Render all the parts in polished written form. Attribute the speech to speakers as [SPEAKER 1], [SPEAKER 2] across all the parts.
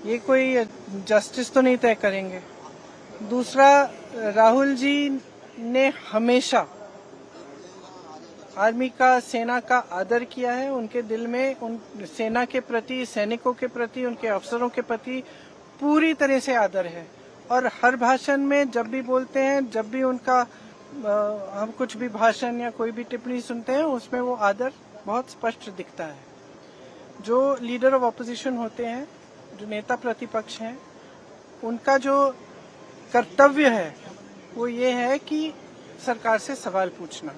[SPEAKER 1] ये कोई जस्टिस तो नहीं तय करेंगे। दूसरा, राहुल जी ने हमेशा आर्मी का, सेना का आदर किया है। उनके दिल में उन सेना के प्रति, सैनिकों के प्रति, उनके अफसरों के प्रति पूरी तरह से आदर है। और हर भाषण में जब भी बोलते हैं, जब भी उनका हम कुछ भी भाषण या कोई भी टिप्पणी सुनते हैं, उसमें वो आदर बहुत स्पष्ट दिखता है। जो लीडर ऑफ ऑपोजिशन होते हैं, जो नेता प्रतिपक्ष हैं, उनका जो कर्तव्य है वो ये है कि सरकार से सवाल पूछना।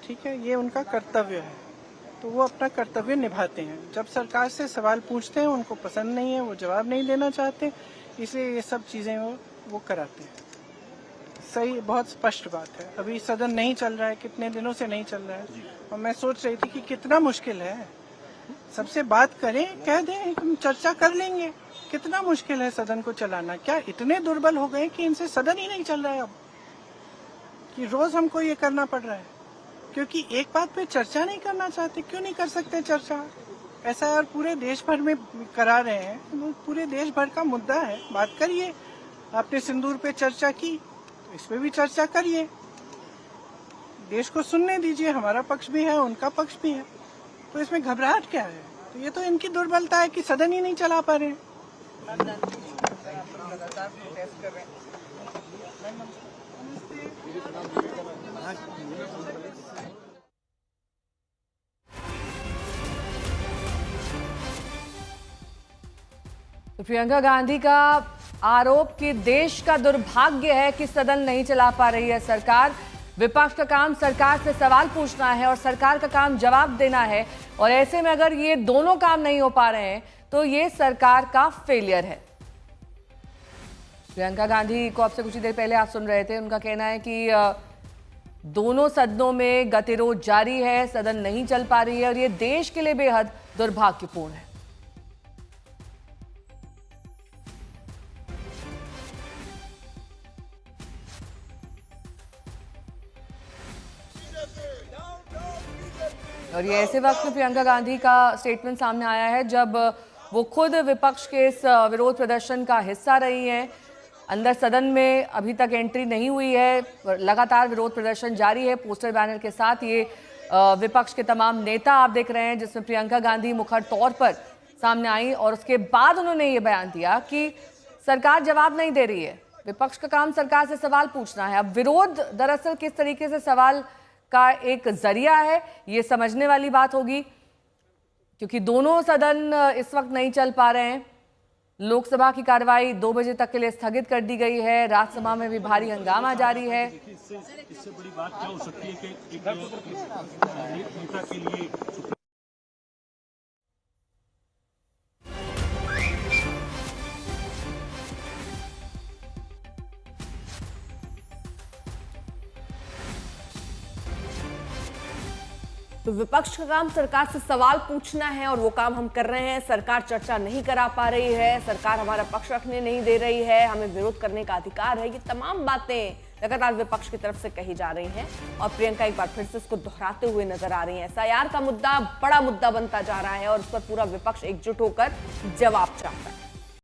[SPEAKER 1] ठीक है, ये उनका कर्तव्य है, तो वो अपना कर्तव्य निभाते हैं। जब सरकार से सवाल पूछते हैं, उनको पसंद नहीं है, वो जवाब नहीं देना चाहते, इसलिए ये सब चीजें वो कराते हैं। सही, बहुत स्पष्ट बात है। अभी सदन नहीं चल रहा है, कितने दिनों से नहीं चल रहा है, और मैं सोच रही थी कि कितना मुश्किल है। सबसे बात करें, कह दें हम चर्चा कर लेंगे। कितना मुश्किल है सदन को चलाना। क्या इतने दुर्बल हो गए कि इनसे सदन ही नहीं चल रहा है अब, कि रोज हमको ये करना पड़ रहा है क्योंकि एक बात पे चर्चा नहीं करना चाहते। क्यों नहीं कर सकते चर्चा? ऐसा यार पूरे देश भर में करा रहे हैं, तो पूरे देश भर का मुद्दा है, बात करिए। आपने सिंदूर पे चर्चा की, तो इस पे भी चर्चा करिए। देश को सुनने दीजिए, हमारा पक्ष भी है, उनका पक्ष भी है, तो इसमें घबराहट क्या है? तो ये तो इनकी दुर्बलता है कि सदन ही नहीं चला पा रहे हैं।
[SPEAKER 2] तो प्रियंका गांधी का आरोप कि देश का दुर्भाग्य है कि सदन नहीं चला पा रही है सरकार। विपक्ष का काम सरकार से सवाल पूछना है और सरकार का काम जवाब देना है, और ऐसे में अगर ये दोनों काम नहीं हो पा रहे हैं तो ये सरकार का फेलियर है। प्रियंका गांधी को आपसे कुछ ही देर पहले आप सुन रहे थे, उनका कहना है कि दोनों सदनों में गतिरोध जारी है, सदन नहीं चल पा रही है और ये देश के लिए बेहद दुर्भाग्यपूर्ण है। और ये ऐसे वक्त में प्रियंका गांधी का स्टेटमेंट सामने आया है जब वो खुद विपक्ष के इस विरोध प्रदर्शन का हिस्सा रही हैं। अंदर सदन में अभी तक एंट्री नहीं हुई है, लगातार विरोध प्रदर्शन जारी है पोस्टर बैनर के साथ। ये विपक्ष के तमाम नेता आप देख रहे हैं, जिसमें प्रियंका गांधी मुखर तौर पर सामने आई और उसके बाद उन्होंने ये बयान दिया कि सरकार जवाब नहीं दे रही है, विपक्ष का काम सरकार से सवाल पूछना है। अब विरोध दरअसल किस तरीके से सवाल का एक जरिया है, ये समझने वाली बात होगी, क्योंकि दोनों सदन इस वक्त नहीं चल पा रहे हैं। लोकसभा की कार्रवाई 2 बजे तक के लिए स्थगित कर दी गई है। राज्यसभा में भी भारी हंगामा जारी है।
[SPEAKER 3] इससे बड़ी बात क्या हो सकती है कि एक नेता के लिए
[SPEAKER 4] तो विपक्ष का काम सरकार से सवाल पूछना है और वो काम हम कर रहे हैं। सरकार चर्चा नहीं करा पा रही है, सरकार हमारा पक्ष रखने नहीं दे रही है, हमें विरोध करने का अधिकार है। ये तमाम बातें लगातार विपक्ष की तरफ से कही जा रही हैं और प्रियंका एक बार फिर से इसको दोहराते हुए नजर आ रही हैं। एसआईआर का मुद्दा बड़ा मुद्दा बनता जा रहा है और उस पर पूरा विपक्ष एकजुट होकर जवाब चाहता है।